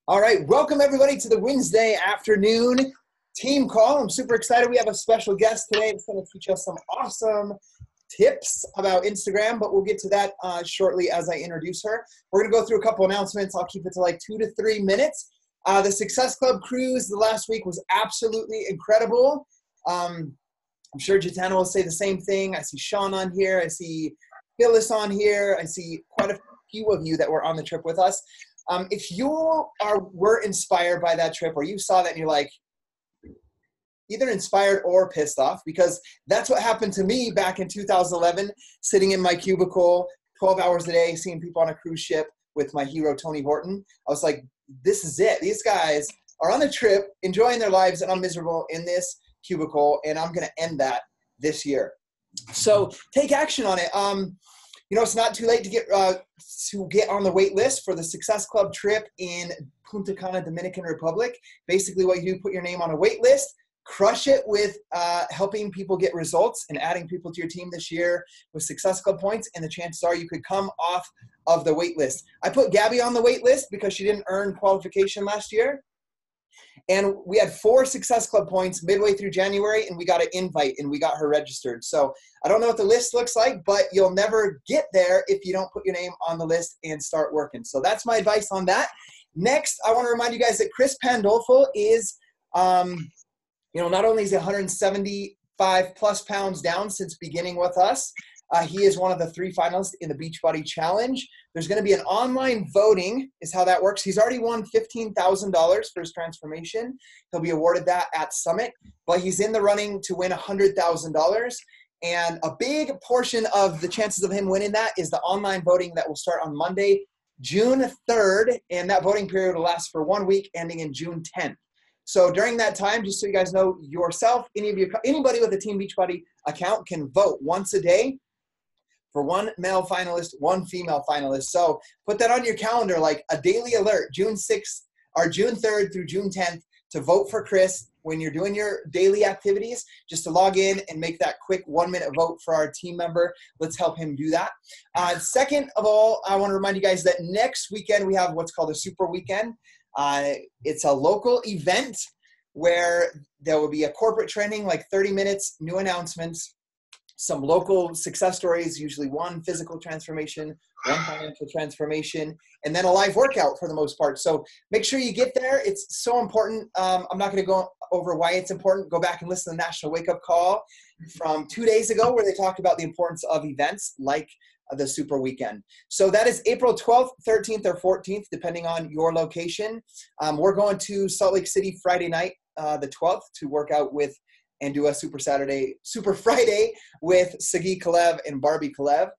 All right, welcome everybody to the Wednesday afternoon team call. I'm super excited. We have a special guest today that's going to teach us some awesome tips about Instagram, but we'll get to that shortly as I introduce her. We're going to go through a couple announcements. I'll keep it to like 2 to 3 minutes. The Success Club cruise the last week was absolutely incredible. I'm sure Jatana will say the same thing. I see Sean on here. I see Phyllis on here. I see quite a few of you that were on the trip with us. If you were inspired by that trip, or you saw that and you're like either inspired or pissed off, because that's what happened to me back in 2011, sitting in my cubicle 12 hours a day, seeing people on a cruise ship with my hero, Tony Horton. I was like, this is it. These guys are on a trip, enjoying their lives, and I'm miserable in this cubicle, and I'm going to end that this year. So take action on it. It's not too late to get on the wait list for the Success Club trip in Punta Cana, Dominican Republic. Basically what you do, put your name on a wait list, crush it with helping people get results and adding people to your team this year with Success Club points, and the chances are you could come off of the wait list. I put Gabby on the wait list because she didn't earn qualification last year. And we had 4 Success Club points midway through January, and we got an invite, and we got her registered. So I don't know what the list looks like, but you'll never get there if you don't put your name on the list and start working. So that's my advice on that. Next, I want to remind you guys that Chris Pandolfo is, not only is he 175 plus pounds down since beginning with us, he is one of the 3 finalists in the Beachbody Challenge. There's going to be an online voting is how that works. He's already won $15,000 for his transformation. He'll be awarded that at Summit, but he's in the running to win $100,000. And a big portion of the chances of him winning that is the online voting that will start on Monday, June 3rd. And that voting period will last for 1 week, ending in June 10th. So during that time, just so you guys know yourself, anybody with a Team Beachbody account can vote once a day for 1 male finalist, 1 female finalist. So put that on your calendar, like a daily alert, June 6th or June 3rd through June 10th, to vote for Chris when you're doing your daily activities, just to log in and make that quick 1-minute vote for our team member. Let's help him do that. Second of all, I want to remind you guys that next weekend we have what's called a Super Weekend. It's a local event where there will be a corporate training, like 30 minutes, new announcements, some local success stories, usually 1 physical transformation, 1 financial transformation, and then a live workout for the most part. So make sure you get there. It's so important. I'm not going to go over why it's important. Go back and listen to the National Wake Up Call from 2 days ago, where they talked about the importance of events like the Super Weekend. So that is April 12th, 13th, or 14th, depending on your location. We're going to Salt Lake City Friday night, the 12th, to work out with and do a Super Friday with Sagi Kalev and Barbie Kalev.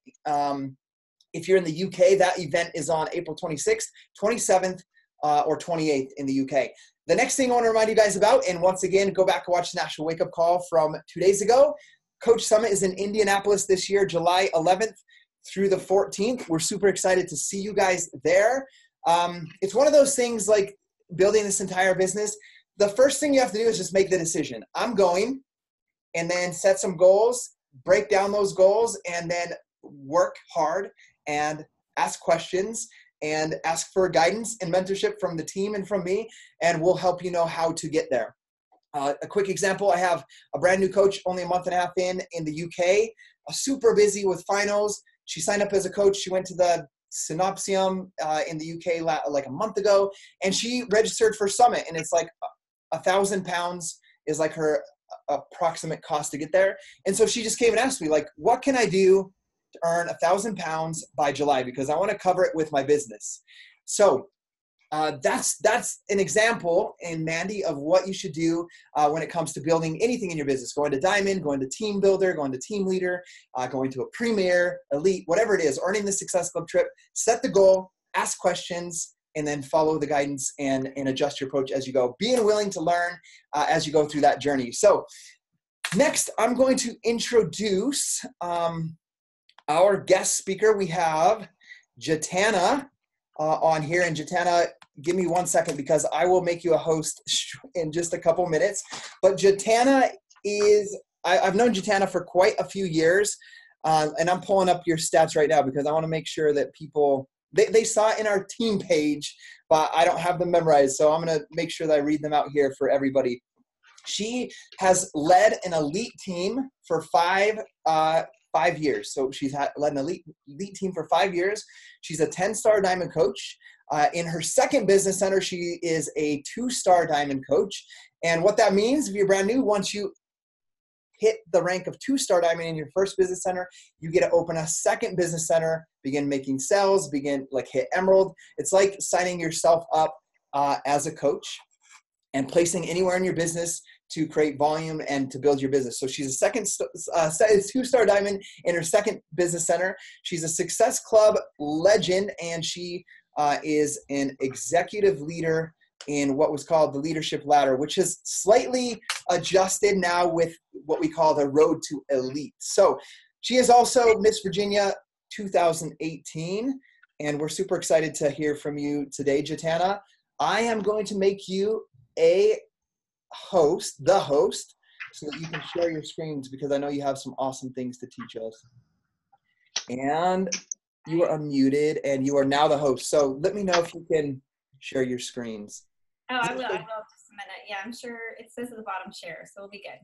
If you're in the UK, that event is on April 26th, 27th, or 28th in the UK. The next thing I want to remind you guys about, and once again, go back and watch the National Wake Up Call from 2 days ago. Coach Summit is in Indianapolis this year, July 11th through the 14th. We're super excited to see you guys there. It's one of those things like building this entire business. The first thing you have to do is just make the decision. I'm going, and then set some goals, break down those goals, and then work hard and ask questions and ask for guidance and mentorship from the team and from me, and we'll help you know how to get there. A quick example, I have a brand new coach, only a month and a half in the UK, super busy with finals. She signed up as a coach. She went to the Synopsium in the UK like a month ago, and she registered for Summit, and it's like £1,000 is like her approximate cost to get there. And so she just came and asked me, like, what can I do to earn £1,000 by July? Because I want to cover it with my business. So that's an example, and Mandy, of what you should do when it comes to building anything in your business. Going to Diamond, going to Team Builder, going to Team Leader, going to a Premier, Elite, whatever it is, earning the Success Club trip. Set the goal, ask questions, and then follow the guidance and adjust your approach as you go. Being willing to learn as you go through that journey. So next, I'm going to introduce our guest speaker. We have Jatana on here. And Jatana, give me 1 second because I will make you a host in just a couple minutes. But Jatana is, I've known Jatana for quite a few years. And I'm pulling up your stats right now because I want to make sure that people, they saw it in our team page but I don't have them memorized. So I'm going to make sure that I read them out here for everybody. She has led an elite team for 5 years. So she's led an elite team for 5 years. She's a 10-star diamond coach. In her second business center, she is a 2-star diamond coach. And what that means, if you're brand new, once you hit the rank of 2-star diamond in your first business center, you get to open a second business center, begin making sales, hit emerald. It's like signing yourself up as a coach and placing anywhere in your business to create volume and to build your business. So she's a 2-star diamond in her second business center. She's a Success Club legend, and she is an executive leader in what was called the leadership ladder, which is slightly adjusted now with what we call the road to elite. So she is also Miss Virginia 2018, and we're super excited to hear from you today, Jatana. I am going to make you the host, so that you can share your screens, because I know you have some awesome things to teach us. And you are unmuted, and you are now the host. So let me know if you can share your screens. Oh, I will just a minute. Yeah, I'm sure it says at the bottom share, so we'll be good.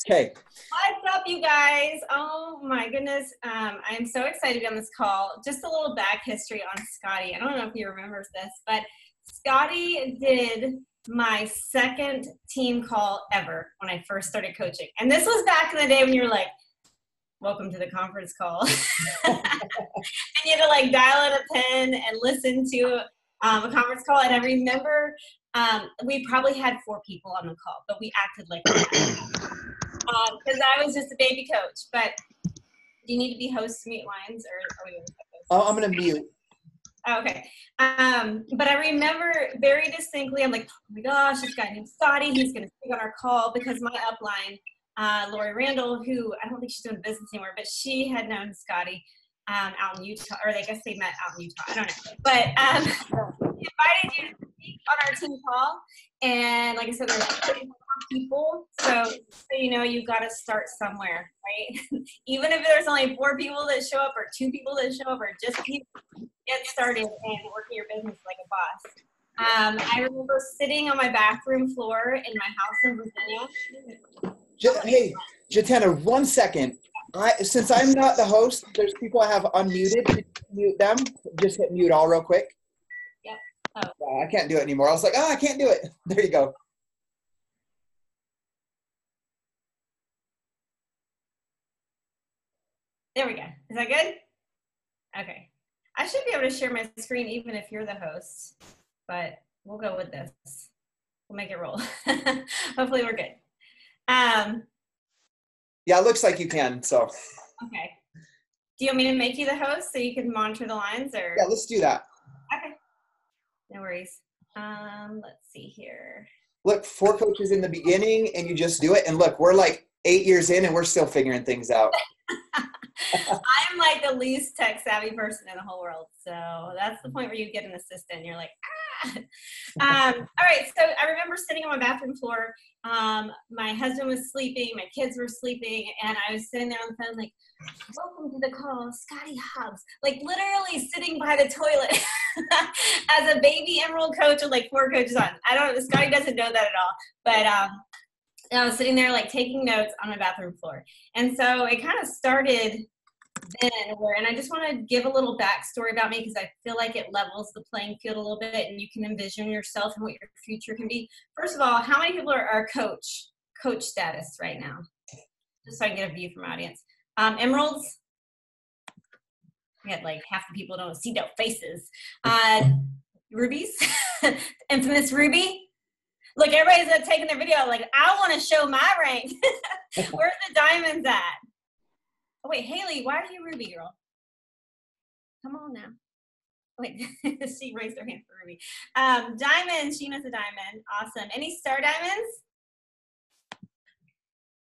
Okay. What's up, you guys? Oh my goodness. I'm so excited to be on this call. Just a little back history on Scotty. I don't know if he remembers this, but Scotty did my second team call ever when I first started coaching. And this was back in the day when you were like, welcome to the conference call. And you had to dial in a pen and listen to a conference call. And I remember we probably had 4 people on the call, but we acted like that. Because I was just a baby coach. But do you need to be host to mute lines, or are we going to host? Oh, I'm going to mute. Oh, okay. But I remember very distinctly, I'm like, oh my gosh, this guy named Scotty, he's going to speak on our call, because my upline, Lori Randall, who I don't think she's doing business anymore, but she had known Scotty out in Utah, or I guess they met out in Utah. I don't know. But he invited you to speak on our team call. And like I said, there's 34 people. So you know, you got to start somewhere, right? Even if there's only 4 people that show up, or 2 people that show up, or just people, get started and work your business like a boss. I remember sitting on my bathroom floor in my house in Virginia. Hey, Jatana, 1 second. Since I'm not the host, there's people I have unmuted. Mute them. Just hit mute all real quick. Yep. Oh. I can't do it anymore. I was like, I can't do it. There you go. There we go. Is that good? Okay. I should be able to share my screen even if you're the host, but we'll go with this. We'll make it roll. Hopefully we're good. Yeah, it looks like you can, so. Okay. Do you want me to make you the host so you can monitor the lines, or? Yeah, let's do that. Okay. No worries. Let's see here. Look, 4 coaches in the beginning, and you just do it. And look, we're like 8 years in, and we're still figuring things out. I'm like the least tech savvy person in the whole world. So that's the point where you get an assistant and you're like, all right. So I remember sitting on my bathroom floor. My husband was sleeping. My kids were sleeping. And I was sitting there on the phone like, welcome to the call, Scotty Hobbs. Like literally sitting by the toilet as a baby Emerald coach with like 4 coaches on. Scotty doesn't know that at all. But I was sitting there like taking notes on my bathroom floor. And so it kind of started then, and I just want to give a little backstory about me, because I feel like it levels the playing field a little bit, and you can envision yourself and what your future can be. First of all, how many people are coach status right now? Just so I can get a view from my audience. Emeralds? We had like half the people don't see their faces. Rubies? Infamous Ruby? Look, everybody's taking their video like, I want to show my rank. Where's the diamonds at? Oh, wait, Haley, why are you Ruby, girl? Come on now. Wait, she raised her hand for Ruby. Diamond, Sheena's a diamond. Awesome. Any star diamonds?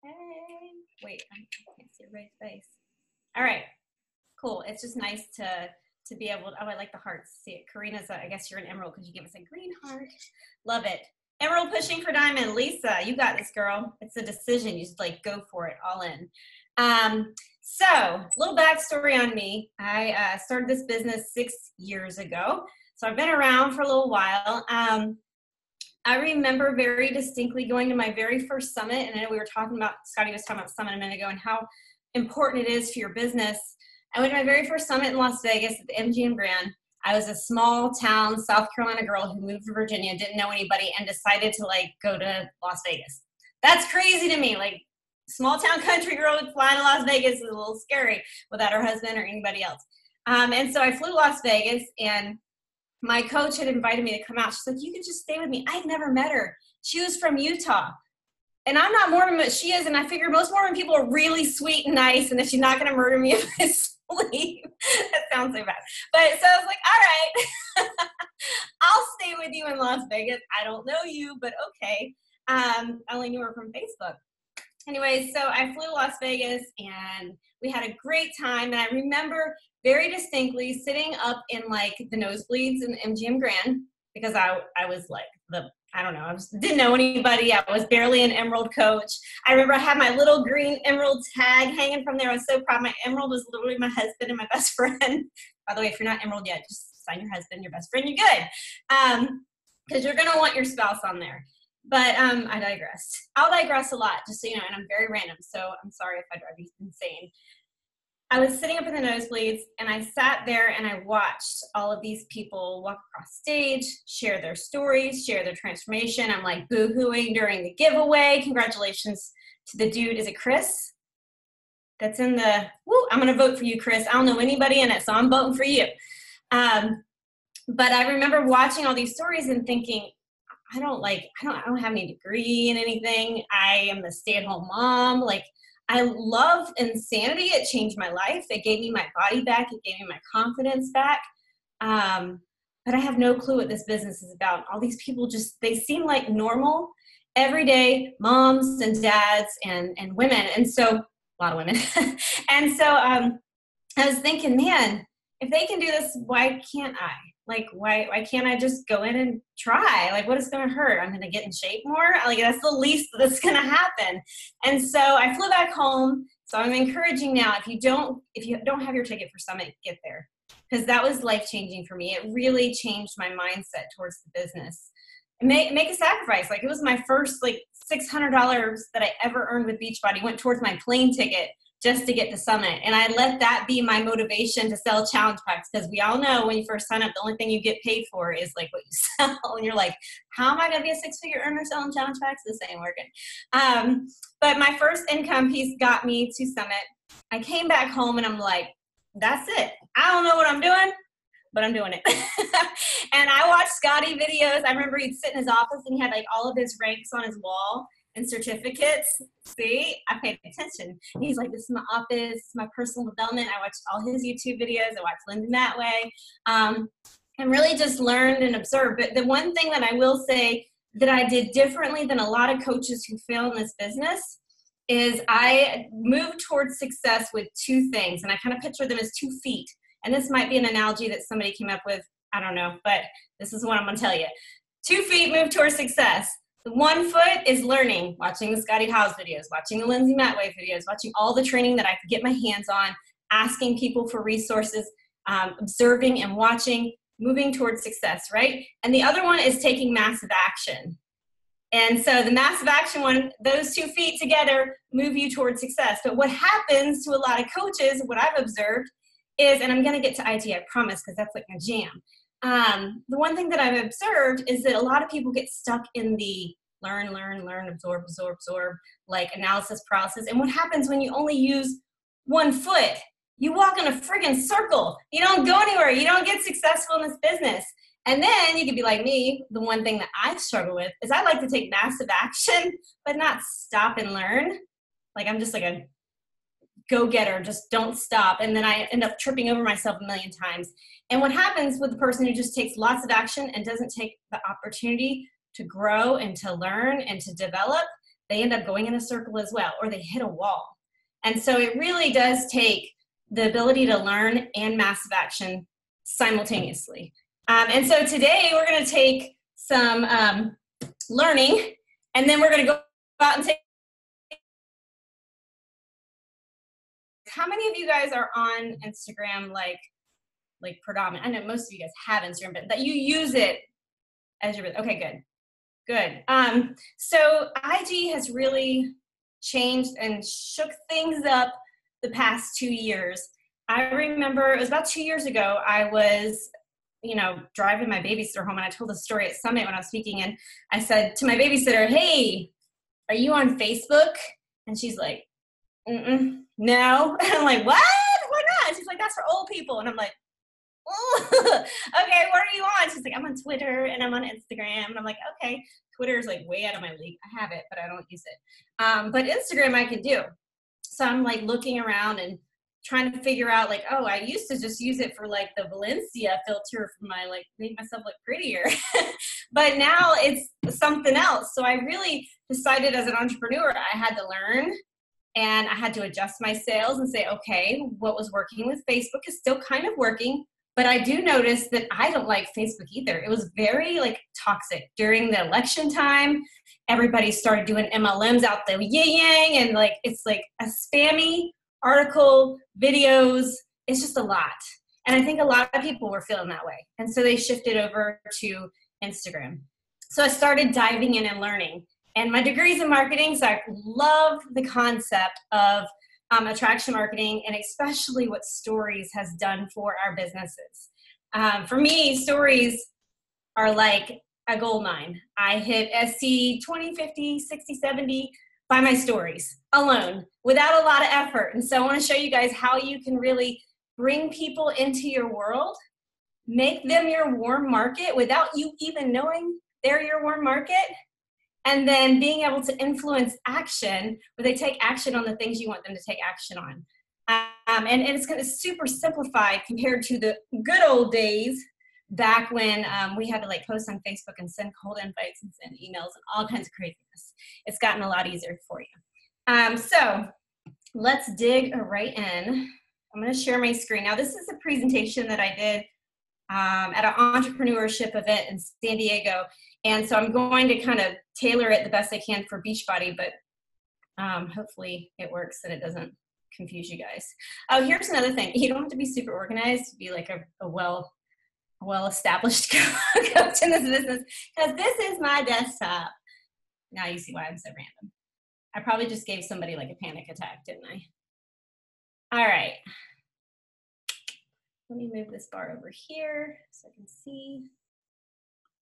Hey. Wait, I can't see everybody's face. All right, cool. It's just nice to be able to, oh, I like the hearts. See it. Karina's, I guess you're an emerald because you give us a green heart. Love it. Emerald pushing for diamond. Lisa, you got this, girl. It's a decision. You just like go for it, all in. So a little backstory on me. I started this business 6 years ago. So I've been around for a little while. I remember very distinctly going to my very first summit, and I know we were talking about, Scotty was talking about summit a minute ago and how important it is for your business. I went to my very first summit in Las Vegas at the MGM Grand. I was a small town South Carolina girl who moved to Virginia, didn't know anybody, and decided to like go to Las Vegas. That's crazy to me. Like, small town country girl flying to Las Vegas is a little scary without her husband or anybody else. And so I flew to Las Vegas, and my coach had invited me to come out. She's like, you can just stay with me. I'd never met her. She was from Utah. And I'm not Mormon, but she is. And I figure most Mormon people are really sweet and nice, and that she's not going to murder me if I sleep. That sounds so bad. But so I was like, all right, I'll stay with you in Las Vegas. I don't know you, but okay. I only knew her from Facebook. Anyway, so I flew to Las Vegas, and we had a great time. And I remember very distinctly sitting up in like the nosebleeds in MGM Grand, because I was like I don't know, didn't know anybody. I was barely an Emerald coach. I remember I had my little green Emerald tag hanging from there. I was so proud. My Emerald was literally my husband and my best friend. By the way, if you're not Emerald yet, just sign your husband, your best friend, you're good. Because you're going to want your spouse on there. But I digressed. I'll digress a lot, just so you know, and I'm very random, so I'm sorry if I drive you insane. I was sitting up in the nosebleeds, and I sat there and I watched all of these people walk across stage, share their stories, share their transformation. I'm like boo-hooing during the giveaway. Congratulations to the dude. Is it Chris? That's in the, woo, I'm going to vote for you, Chris. I don't know anybody in it, so I'm voting for you. But I remember watching all these stories and thinking, I don't have any degree in anything. I am the stay-at-home mom. Like, I love insanity. It changed my life. It gave me my body back. It gave me my confidence back. But I have no clue what this business is about. All these people they seem like normal, everyday moms and dads and women. And so, a lot of women. And so I was thinking, man, if they can do this, why can't I? Like, why can't I just go in and try? Like, what is going to hurt? I'm going to get in shape more? Like, that's the least that's going to happen. And so I flew back home. So I'm encouraging now, if you don't have your ticket for Summit, get there. Because that was life-changing for me. It really changed my mindset towards the business. And make a sacrifice. Like, it was my first, like, $600 that I ever earned with Beachbody went towards my plane ticket just to get to Summit. And I let that be my motivation to sell challenge packs, because we all know when you first sign up, the only thing you get paid for is like what you sell. And you're like, how am I going to be a six-figure earner selling challenge packs? This ain't working. But my first income piece got me to Summit. I came back home and I'm like, that's it. I don't know what I'm doing, but I'm doing it. And I watched Scotty videos. I remember he'd sit in his office and he had like all of his ranks on his wall and certificates. See, I paid attention. He's like, this is my office, this is my personal development. I watched all his YouTube videos. I watched Lindsay that way. And really just learned and observed. But the one thing that I will say that I did differently than a lot of coaches who fail in this business is I moved towards success with two things. And I kind of picture them as 2 feet. And this might be an analogy that somebody came up with. I don't know, but this is what I'm going to tell you. 2 feet move towards success. The 1 foot is learning, watching the Scotty Howes videos, watching the Lindsay Matway videos, watching all the training that I could get my hands on, asking people for resources, observing and watching, moving towards success, right? And the other one is taking massive action. And so the massive action one, those 2 feet together move you towards success. But what happens to a lot of coaches, what I've observed is, and I'm going to get to IT, I promise, because that's like my jam. The one thing that I've observed is that a lot of people get stuck in the learn, absorb, like analysis paralysis. And what happens when you only use 1 foot? You walk in a friggin' circle. You don't go anywhere. You don't get successful in this business. And then you could be like me. The one thing that I struggle with is I like to take massive action, but not stop and learn. Like, I'm just like a go-getter, just don't stop. And then I end up tripping over myself a million times. And what happens with the person who just takes lots of action and doesn't take the opportunity to grow and to learn and to develop, they end up going in a circle as well, or they hit a wall. And so it really does take the ability to learn and massive action simultaneously. And so today we're going to take some learning, and then we're going to go out and take. How many of you guys are on Instagram like like predominant. I know most of you guys have Instagram, but that you use it as your, okay, good. So IG has really changed and shook things up the past 2 years. I remember it was about 2 years ago, I was, driving my babysitter home, and I told the story at Summit when I was speaking, and I said to my babysitter, hey, are you on Facebook? And she's like, no. And I'm like, what? Why not? And she's like, that's for old people. And I'm like, oh, okay, what are you on? She's like, I'm on Twitter and I'm on Instagram. And I'm like, okay, Twitter is like way out of my league. I have it, but I don't use it. But Instagram I can do. So I'm like looking around and trying to figure out like, oh, I used to just use it for like the Valencia filter for my, like, make myself look prettier. But now it's something else. So I really decided as an entrepreneur, I had to learn and I had to adjust my sales and say, okay, what was working with Facebook is still kind of working. But I do notice that I don't like Facebook either. It was very like toxic during the election time. Everybody started doing MLMs out the yang, and like it's like a spammy article, videos. It's just a lot. And I think a lot of people were feeling that way. And so they shifted over to Instagram. So I started diving in and learning. And my degree's in marketing, so I love the concept of attraction marketing, and especially what stories has done for our businesses. For me, stories are like a gold mine. I hit SC 20, 50, 60, 70 by my stories alone without a lot of effort. And so I want to show you guys how you can really bring people into your world, make them your warm market without you even knowing they're your warm market, and then being able to influence action where they take action on the things you want them to take action on. And it's kind of super simplified compared to the good old days back when we had to like post on Facebook and send cold invites and send emails and all kinds of craziness. It's gotten a lot easier for you. So let's dig right in. I'm going to share my screen. Now, this is a presentation that I did at an entrepreneurship event in San Diego. And so I'm going to kind of tailor it the best I can for Beachbody, but hopefully it works and it doesn't confuse you guys. Oh, here's another thing. You don't have to be super organized to be like a well-established coach in this business, because this is my desktop. Now you see why I'm so random. I probably just gave somebody like a panic attack, didn't I? All right. Let me move this bar over here so I can see.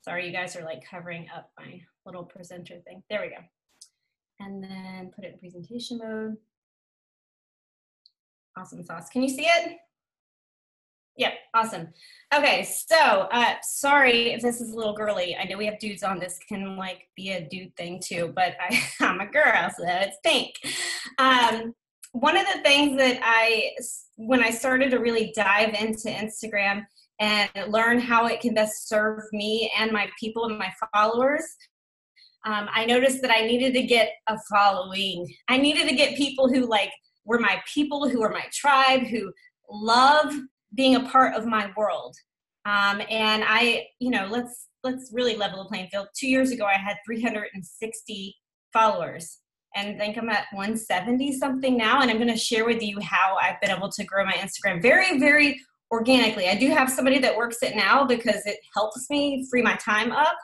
Sorry, you guys are like covering up my little presenter thing. There we go. And then put it in presentation mode. Awesome sauce. Can you see it? Yep, awesome. Okay, so sorry if this is a little girly. I know we have dudes on. This can like be a dude thing too, but I'm a girl, so it's pink. One of the things that when I started to really dive into Instagram and learn how it can best serve me and my people and my followers, I noticed that I needed to get a following. I needed to get people who like were my people, who were my tribe, who love being a part of my world. And let's really level the playing field. 2 years ago, I had 360 followers. And I think I'm at 170 something now. And I'm going to share with you how I've been able to grow my Instagram very, very organically. I do have somebody that works it now because it helps me free my time up.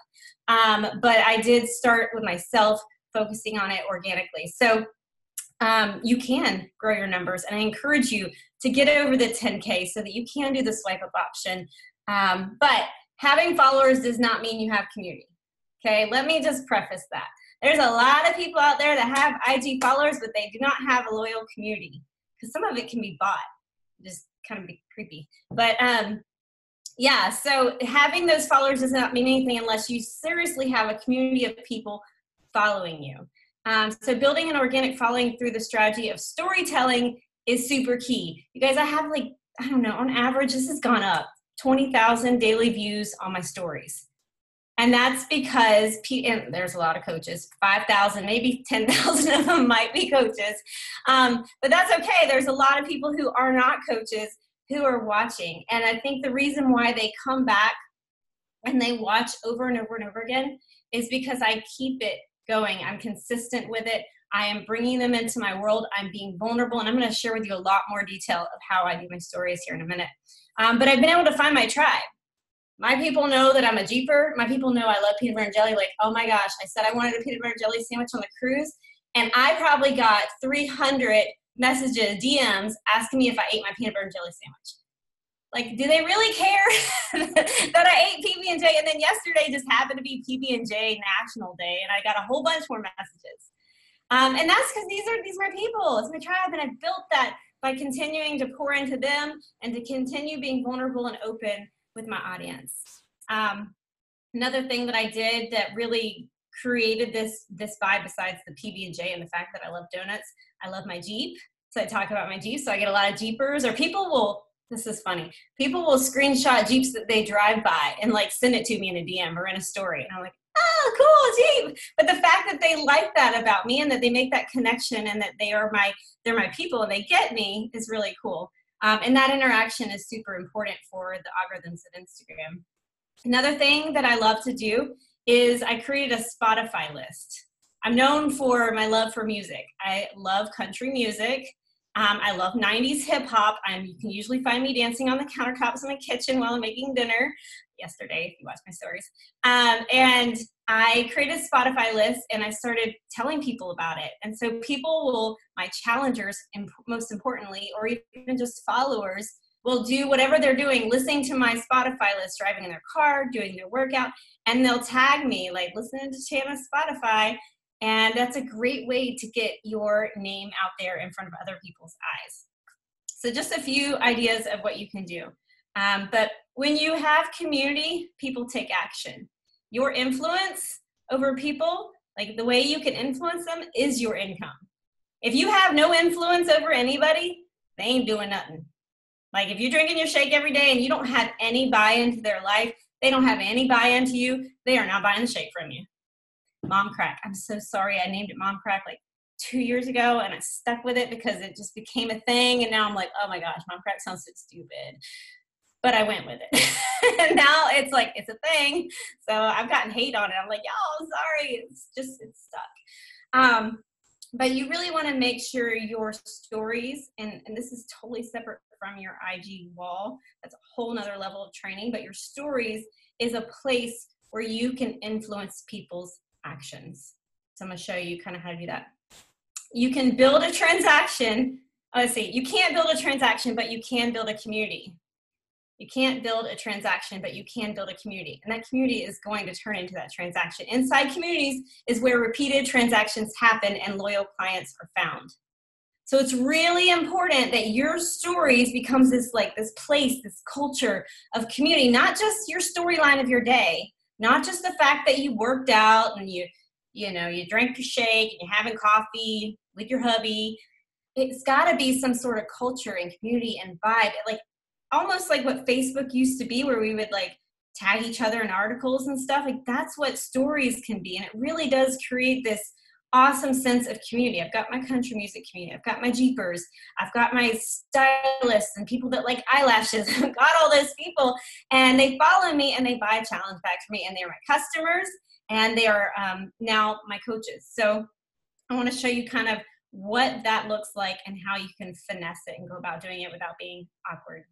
But I did start with myself focusing on it organically. So you can grow your numbers. And I encourage you to get over the 10K so that you can do the swipe up option. But having followers does not mean you have community. Okay, let me just preface that. There's a lot of people out there that have IG followers, but they do not have a loyal community because some of it can be bought. Just kind of be creepy. But yeah, so having those followers does not mean anything unless you seriously have a community of people following you. So building an organic following through the strategy of storytelling is super key. You guys, I have like, I don't know, on average, this has gone up 20,000 daily views on my stories. And that's because, and there's a lot of coaches, 5,000, maybe 10,000 of them might be coaches. But that's okay. There's a lot of people who are not coaches who are watching. And I think the reason why they come back and they watch over and over and over again is because I keep it going. I'm consistent with it. I am bringing them into my world. I'm being vulnerable, and I'm going to share with you a lot more detail of how I do my stories here in a minute. But I've been able to find my tribe. My people know that I'm a Jeeper. My people know I love peanut butter and jelly. Like, oh my gosh, I said I wanted a peanut butter and jelly sandwich on the cruise, and I probably got 300 messages, DMs, asking me if I ate my peanut butter and jelly sandwich. Like, do they really care that I ate PB&J? And then yesterday just happened to be PB&J National Day, and I got a whole bunch more messages. And that's because these are my people. It's my tribe, and I've built that by continuing to pour into them and to continue being vulnerable and open with my audience. Another thing that I did that really created this vibe, besides the PB&J and the fact that I love donuts, I love my Jeep. So I talk about my Jeep. So I get a lot of Jeepers, or people will, this is funny, people will screenshot Jeeps that they drive by and like send it to me in a DM or in a story. And I'm like, oh, cool, Jeep. But the fact that they like that about me and that they make that connection and that they're my people and they get me is really cool. And that interaction is super important for the algorithms of Instagram. Another thing that I love to do is I created a Spotify list. I'm known for my love for music. I love country music. I love 90s hip hop. You can usually find me dancing on the countertops in the kitchen while I'm making dinner. Yesterday, if you watch my stories. And I created a Spotify list and I started telling people about it. And so people will, my challengers, most importantly, or even just followers, will do whatever they're doing, listening to my Spotify list, driving in their car, doing their workout, and they'll tag me, like, listening to Jatana Spotify. And that's a great way to get your name out there in front of other people's eyes. So just a few ideas of what you can do. But when you have community, people take action. Your influence over people, like the way you can influence them, is your income. If you have no influence over anybody, they ain't doing nothing. Like if you're drinking your shake every day and you don't have any buy-in to their life, they don't have any buy-in to you, they are not buying the shake from you. Mom crack. I'm so sorry. I named it Mom crack like 2 years ago and I stuck with it because it just became a thing. And now I'm like, oh my gosh, Mom crack sounds so stupid. But I went with it. And now it's like, it's a thing. So I've gotten hate on it. I'm like, yo, sorry. It's stuck. But you really want to make sure your stories, and this is totally separate from your IG wall. That's a whole nother level of training. But your stories is a place where you can influence people's actions. So I'm going to show you kind of how to do that. You can build a transaction. Let's see. You can't build a transaction, but you can build a community. You can't build a transaction, but you can build a community. And that community is going to turn into that transaction. Inside communities is where repeated transactions happen and loyal clients are found. So it's really important that your stories becomes this place, this culture of community, not just your storyline of your day, not just the fact that you worked out and you drank your shake and you're having coffee with your hubby. It's got to be some sort of culture and community and vibe. Almost like what Facebook used to be, where we would like tag each other in articles and stuff. Like that's what stories can be. And it really does create this awesome sense of community. I've got my country music community. I've got my Jeepers. I've got my stylists and people that like eyelashes. I've got all those people and they follow me and they buy a challenge bag for me and they're my customers and they are now my coaches. So I want to show you kind of what that looks like and how you can finesse it and go about doing it without being awkward.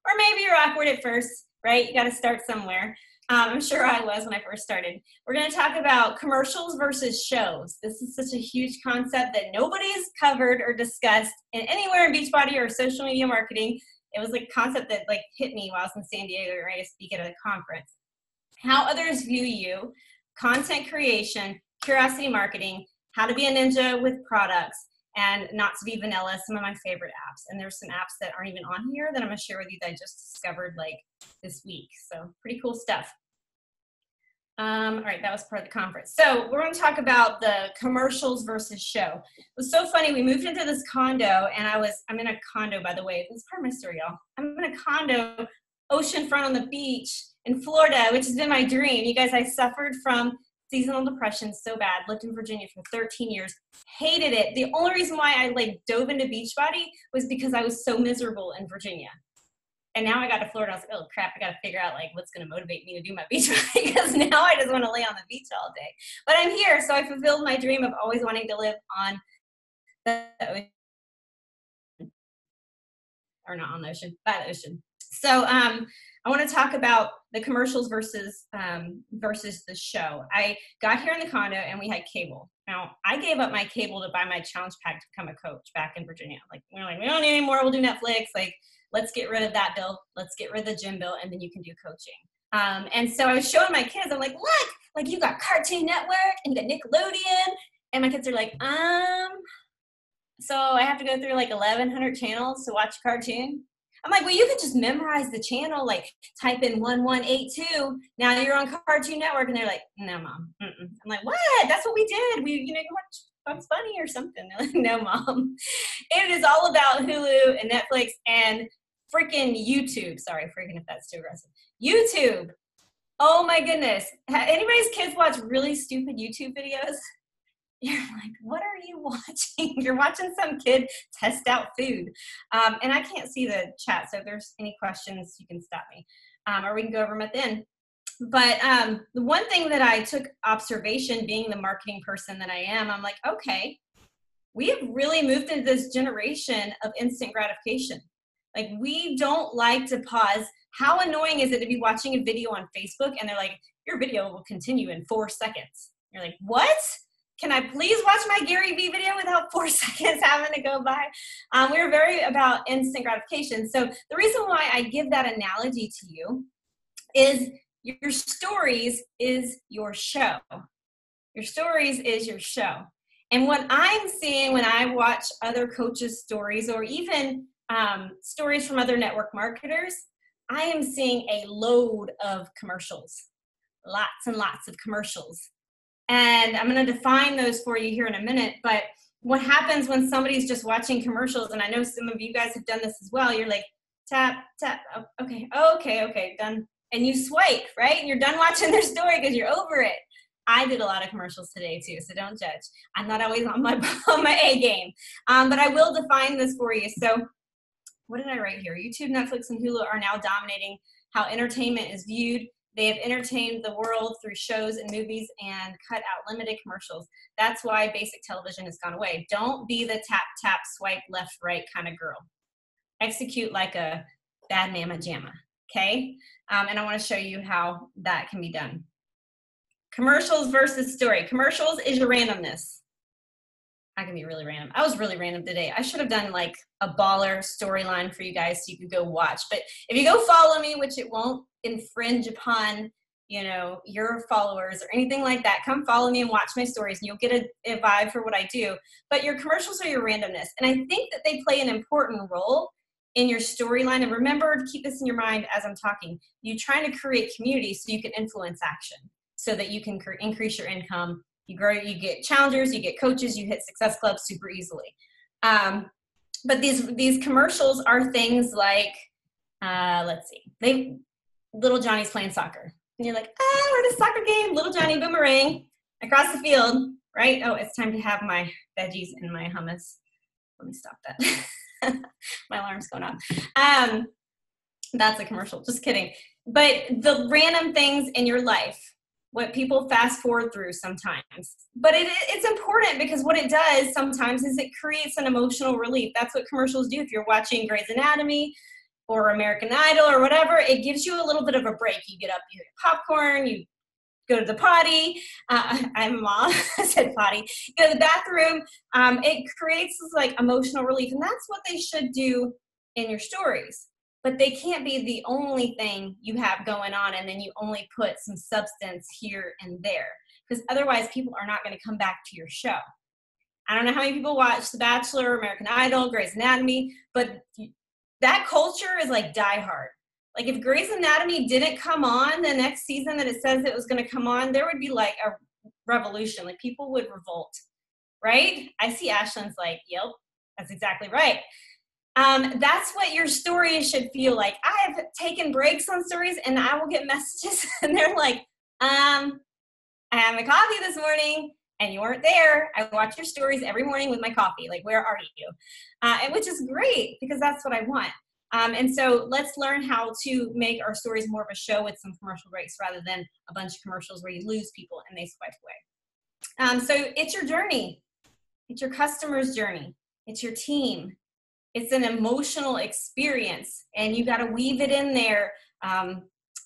Or maybe you're awkward at first, right? You got to start somewhere. I'm sure I was when I first started. We're going to talk about commercials versus shows. This is such a huge concept that nobody's covered or discussed anywhere in Beachbody or social media marketing. It was a concept that hit me while I was in San Diego ready to speak at a conference. How others view you, content creation, curiosity marketing, how to be a ninja with products, and not to be vanilla, some of my favorite apps. And there's some apps that aren't even on here that I'm gonna share with you that I just discovered this week. So pretty cool stuff. All right, that was part of the conference. So we're gonna talk about the commercials versus show. It was so funny, we moved into this condo and I'm in a condo, by the way. This is part of my story, y'all. I'm in a condo, oceanfront on the beach in Florida, which has been my dream. You guys, I suffered from seasonal depression so bad, lived in Virginia for 13 years, hated it. The only reason why I dove into Beachbody was because I was so miserable in Virginia. And now I got to Florida. I was like, oh crap, I got to figure out like what's going to motivate me to do my beach bike, because now I just want to lay on the beach all day. But I'm here, so I fulfilled my dream of always wanting to live on the ocean, or not on the ocean, by the ocean. So I want to talk about the commercials versus the show. I got here in the condo and we had cable. Now I gave up my cable to buy my challenge pack to become a coach back in Virginia. Like we're like, we don't need any more. We'll do Netflix. Like let's get rid of that bill. Let's get rid of the gym bill, and then you can do coaching. And so I was showing my kids. I'm like, look, like you got Cartoon Network and you got Nickelodeon, and my kids are like, so I have to go through like 1,100 channels to watch a cartoon. I'm like, well, you could just memorize the channel, like type in 1182. Now you're on Cartoon Network. And they're like, no, Mom. Mm-mm. I'm like, what? That's what we did. You watch Bugs Bunny or something. They're like, no, Mom. It is all about Hulu and Netflix and freaking YouTube. Sorry, freaking if that's too aggressive. YouTube. Oh my goodness. Anybody's kids watch really stupid YouTube videos? You're like, what are you watching? You're watching some kid test out food. And I can't see the chat, so if there's any questions, you can stop me. Or we can go over them at the end. But the one thing that I took observation, being the marketing person that I am, I'm like, okay, we have really moved into this generation of instant gratification. Like, we don't like to pause. How annoying is it to be watching a video on Facebook and they're like, your video will continue in 4 seconds. You're like, what? Can I please watch my Gary Vee video without 4 seconds having to go by? We're very about instant gratification. So the reason why I give that analogy to you is your stories is your show. Your stories is your show. And what I'm seeing when I watch other coaches' stories, or even stories from other network marketers, I am seeing a load of commercials, lots and lots of commercials. And I'm going to define those for you here in a minute. But what happens when somebody's just watching commercials, and I know some of you guys have done this as well, you're like, tap, tap, okay, done. And you swipe, right? And you're done watching their story because you're over it. I did a lot of commercials today too, so don't judge. I'm not always on my A game. But I will define this for you. So what did I write here? YouTube, Netflix, and Hulu are now dominating how entertainment is viewed. They have entertained the world through shows and movies and cut out limited commercials. That's why basic television has gone away. Don't be the tap, tap, swipe, left, right kind of girl. Execute like a bad mama jamma, okay? And I want to show you how that can be done. Commercials versus story. Commercials is your randomness. I can be really random. I was really random today. I should have done like a baller storyline for you guys so you could go watch. But if you go follow me, which it won't infringe upon, your followers or anything like that, come follow me and watch my stories and you'll get a vibe for what I do. But your commercials are your randomness. And I think that they play an important role in your storyline. And remember to keep this in your mind as I'm talking. You're trying to create community so you can influence action, so that you can increase your income. You grow, you get challengers, you get coaches, you hit success clubs super easily. But these commercials are things like, let's see, little Johnny's playing soccer. And you're like, we're at a soccer game, little Johnny boomerang across the field, right? Oh, it's time to have my veggies and my hummus. Let me stop that. My alarm's going off. That's a commercial, just kidding. But the random things in your life, what people fast forward through sometimes. But it's important because what it does sometimes is it creates an emotional relief. That's what commercials do. If you're watching Grey's Anatomy or American Idol or whatever, it gives you a little bit of a break. You get up, you get popcorn, you go to the potty. I'm a mom, I said potty. You go to the bathroom. It creates this like emotional relief. And that's what they should do in your stories. But they can't be the only thing you have going on and then you only put some substance here and there. Because otherwise people are not going to come back to your show. I don't know how many people watch The Bachelor, American Idol, Grey's Anatomy, but that culture is like Die Hard. Like if Grey's Anatomy didn't come on the next season that it says it was going to come on, there would be like a revolution. Like people would revolt, right? I see Ashlyn's like, yep, that's exactly right. That's what your stories should feel like. I have taken breaks on stories and I will get messages and they're like, I had my coffee this morning and you weren't there. I watch your stories every morning with my coffee. Like, where are you? And which is great because that's what I want. And so let's learn how to make our stories more of a show with some commercial breaks rather than a bunch of commercials where you lose people and they swipe away. So it's your journey. It's your customer's journey. It's your team. It's an emotional experience, and you got to weave it in there.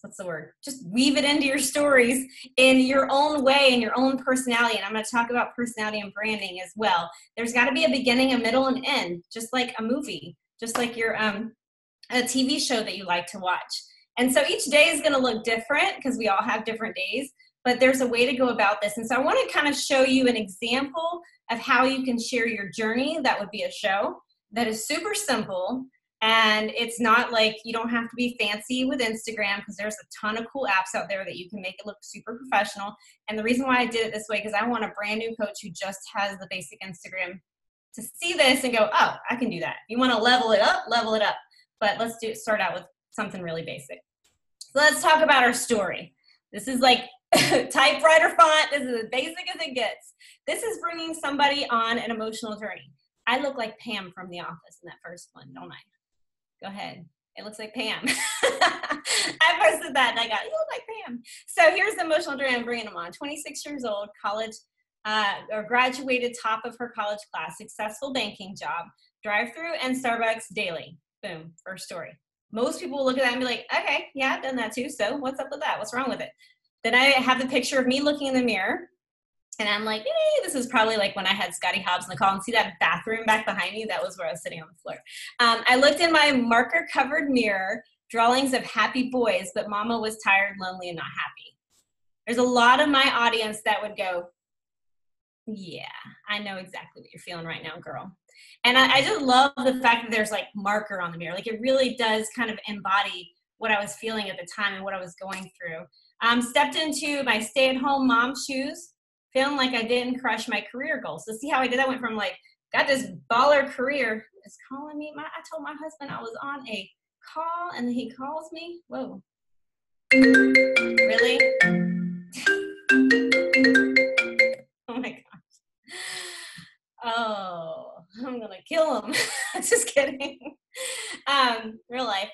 What's the word? Just weave it into your stories in your own way, in your own personality. And I'm going to talk about personality and branding as well. There's got to be a beginning, a middle, and end, just like a movie, just like your a TV show that you like to watch. And so each day is going to look different because we all have different days, but there's a way to go about this. And so I want to kind of show you an example of how you can share your journey. That would be a show that is super simple. And it's not like you don't have to be fancy with Instagram because there's a ton of cool apps out there that you can make it look super professional. And the reason why I did it this way, because I want a brand new coach who just has the basic Instagram to see this and go, oh, I can do that. You want to level it up, level it up. But let's start out with something really basic. So let's talk about our story. This is like typewriter font. This is as basic as it gets. This is bringing somebody on an emotional journey. I look like Pam from The Office in that first one, don't I? Go ahead. It looks like Pam. I posted that and I got, you look like Pam. So here's the emotional journey I'm bringing them on. 26 years old, college, or graduated top of her college class, successful banking job, drive-through and Starbucks daily. Boom, first story. Most people will look at that and be like, okay, yeah, I've done that too. So what's up with that? What's wrong with it? Then I have the picture of me looking in the mirror. And I'm like, hey, this is probably like when I had Scotty Hobbs in the call, and see that bathroom back behind me? That was where I was sitting on the floor. I looked in my marker-covered mirror, drawings of happy boys, but mama was tired, lonely, and not happy. There's a lot of my audience that would go, yeah, I know exactly what you're feeling right now, girl. And I just love the fact that there's like marker on the mirror. Like it really does kind of embody what I was feeling at the time and what I was going through. Stepped into my stay-at-home mom shoes, feeling like I didn't crush my career goals. So see how I did that? Went from like, got this baller career, is calling me. I told my husband I was on a call and he calls me. Whoa. Really? Oh my gosh. Oh, I'm going to kill him. Just kidding. Real life.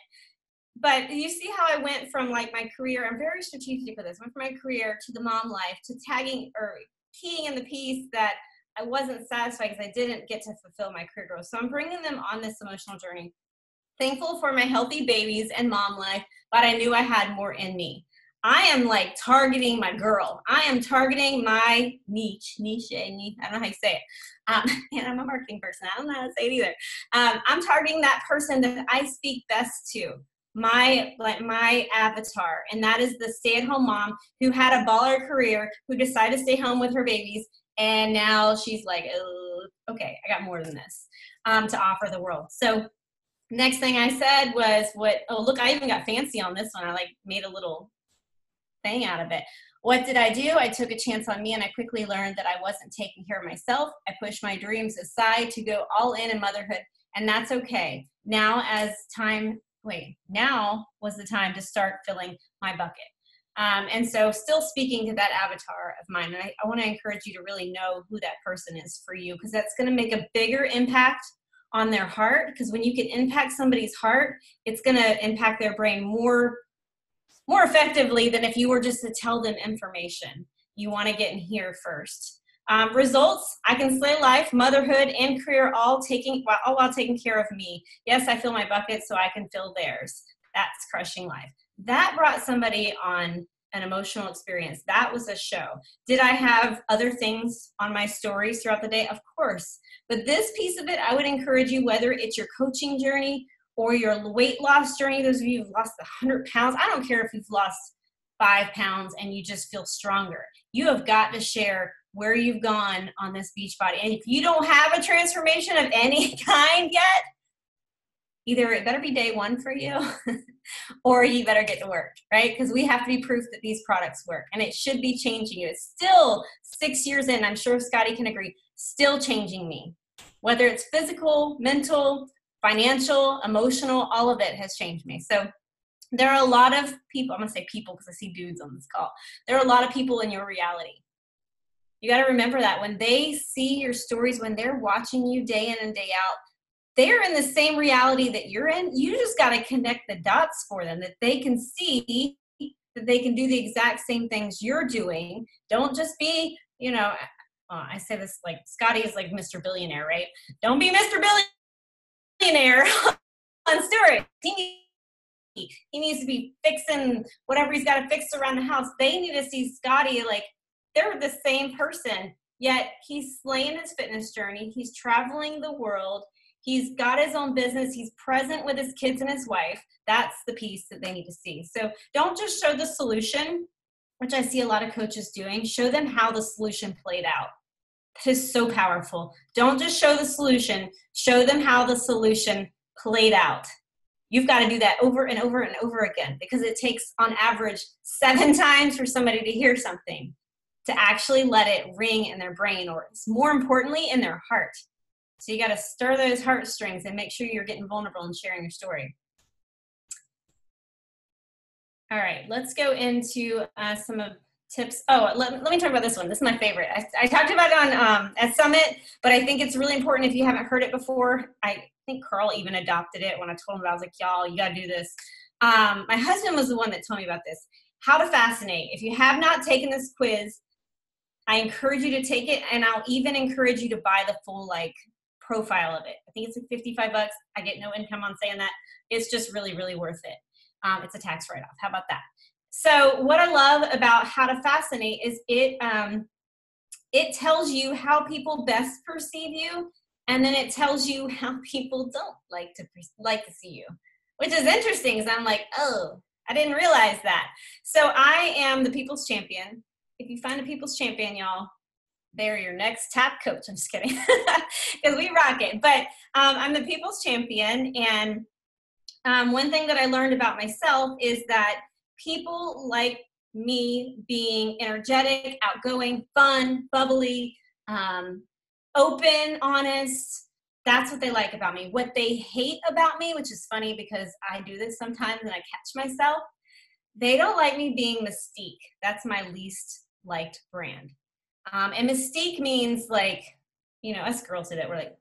But you see how I went from like my career, I'm very strategic with this, went from my career to the mom life to tagging or keying in the piece that I wasn't satisfied because I didn't get to fulfill my career growth. So I'm bringing them on this emotional journey. Thankful for my healthy babies and mom life, but I knew I had more in me. I am like targeting my girl. I am targeting my niche. I don't know how you say it. And I'm a marketing person. I don't know how to say it either. I'm targeting that person that I speak best to. My avatar, and that is the stay-at-home mom who had a baller career, who decided to stay home with her babies, and now she's like, oh, okay, I got more than this to offer the world. So next thing I said was, oh, look, I even got fancy on this one. I like made a little thing out of it. What did I do? I took a chance on me, and I quickly learned that I wasn't taking care of myself. I pushed my dreams aside to go all in motherhood, and that's okay. Now was the time to start filling my bucket. And so still speaking to that avatar of mine, and I want to encourage you to really know who that person is for you, because that's going to make a bigger impact on their heart, because when you can impact somebody's heart, it's going to impact their brain more effectively than if you were just to tell them information. You want to get in here first. Results, I can slay life, motherhood, and career all while taking care of me. Yes, I fill my bucket so I can fill theirs. That's crushing life. That brought somebody on an emotional experience. That was a show. Did I have other things on my stories throughout the day? Of course. But this piece of it, I would encourage you, whether it's your coaching journey or your weight loss journey, those of you who've lost 100 pounds, I don't care if you've lost 5 pounds and you just feel stronger. You have got to share where you've gone on this Beachbody. And if you don't have a transformation of any kind yet, either it better be day one for you or you better get to work, right? Because we have to be proof that these products work, and it should be changing you. It's still 6 years in, I'm sure Scotty can agree, still changing me. Whether it's physical, mental, financial, emotional, all of it has changed me. So there are a lot of people, I'm going to say people because I see dudes on this call. There are a lot of people in your reality. You got to remember that when they see your stories, when they're watching you day in and day out, they're in the same reality that you're in. You just got to connect the dots for them, that they can see that they can do the exact same things you're doing. Don't just be, I say this like Scotty is like Mr. Billionaire, right? Don't be Mr. Billionaire on Stewart. He needs to be fixing whatever he's got to fix around the house. They need to see Scotty like they're the same person, yet he's slaying his fitness journey. He's traveling the world. He's got his own business. He's present with his kids and his wife. That's the piece that they need to see. So don't just show the solution, which I see a lot of coaches doing. Show them how the solution played out. It is so powerful. Don't just show the solution. Show them how the solution played out. You've got to do that over and over and over again, because it takes on average 7 times for somebody to hear something, to actually let it ring in their brain, or more importantly, in their heart. So you got to stir those heartstrings and make sure you're getting vulnerable and sharing your story. All right, let's go into some of tips. Oh, let me talk about this one. This is my favorite. I talked about it on at Summit, but I think it's really important if you haven't heard it before. I think Carl even adopted it when I told him about it. I was like, y'all, you got to do this. My husband was the one that told me about this. How to Fascinate. If you have not taken this quiz, I encourage you to take it, and I'll even encourage you to buy the full profile of it. I think it's like $55. I get no income on saying that. It's just really, really worth it. It's a tax write-off. How about that? So what I love about How to Fascinate is it tells you how people best perceive you, and then it tells you how people don't like to see you, which is interesting, because I'm like, oh, I didn't realize that. So I am the people's champion. If you find a people's champion, y'all, they're your next tap coach. I'm just kidding, because we rock it. But I'm the people's champion, and one thing that I learned about myself is that people like me being energetic, outgoing, fun, bubbly, open, honest. That's what they like about me. What they hate about me, which is funny because I do this sometimes and I catch myself, they don't like me being Mystique. That's my least liked brand. And Mystique means us girls did it. We're like,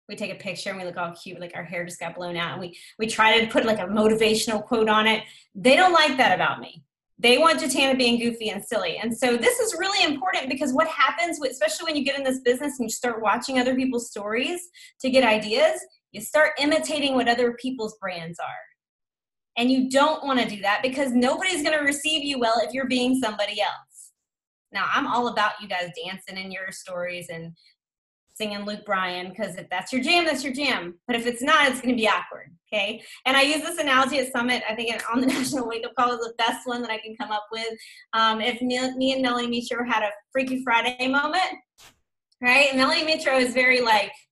we take a picture and we look all cute, like our hair just got blown out, and we try to put like a motivational quote on it. They don't like that about me. They want Jatana being goofy and silly. And so this is really important, because what happens, especially when you get in this business and you start watching other people's stories to get ideas, you start imitating what other people's brands are. And you don't want to do that, because nobody's going to receive you well if you're being somebody else. Now, I'm all about you guys dancing in your stories and singing Luke Bryan, because if that's your jam, that's your jam. But if it's not, it's going to be awkward, okay? And I use this analogy at Summit. I think on the National Wake Up Call is the best one that I can come up with. If me and Melanie Mitro had a Freaky Friday moment, right? Melanie Mitro is very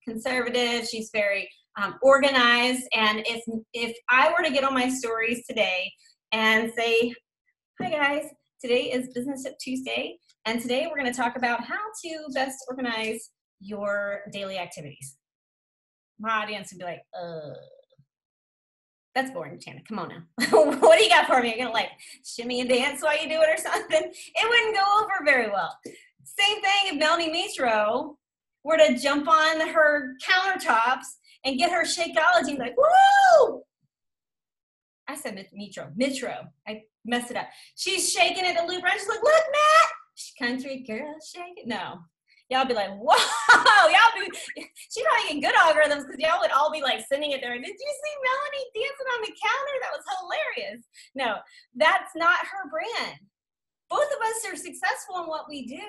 conservative. She's very organized. And if I were to get on my stories today and say, hi guys, today is Business Tip Tuesday, and today we're going to talk about how to best organize your daily activities, my audience would be like, that's boring, Jatana. Come on now. What do you got for me? You're going to shimmy and dance while you do it or something? It wouldn't go over very well. Same thing if Melanie Mitro were to jump on her countertops and get her Shakeology and woo! I said Mitro. I messed it up. She's shaking it to Luke Bryan. She's like, look, Matt, country girl shaking. No. Y'all be like, whoa, she'd probably get good algorithms, because y'all would all be sending it there. Did you see Melanie dancing on the counter? That was hilarious. No, that's not her brand. Both of us are successful in what we do,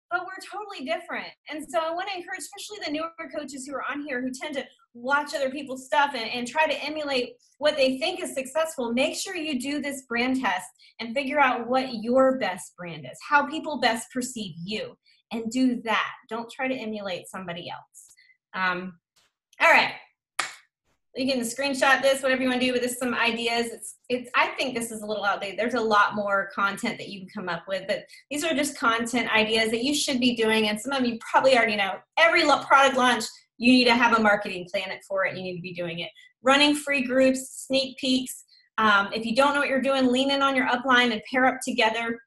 but we're totally different. And so I want to encourage, especially the newer coaches who are on here who tend to watch other people's stuff and try to emulate what they think is successful. Make sure you do this brand test and figure out what your best brand is, how people best perceive you. And do that. Don't try to emulate somebody else. All right. You can screenshot this, whatever you want to do with this, some ideas. I think this is a little outdated. There's a lot more content that you can come up with, but these are just content ideas that you should be doing. And some of you probably already know. Every product launch, you need to have a marketing plan for it. You need to be doing it. Running free groups, sneak peeks. If you don't know what you're doing, lean in on your upline and pair up together.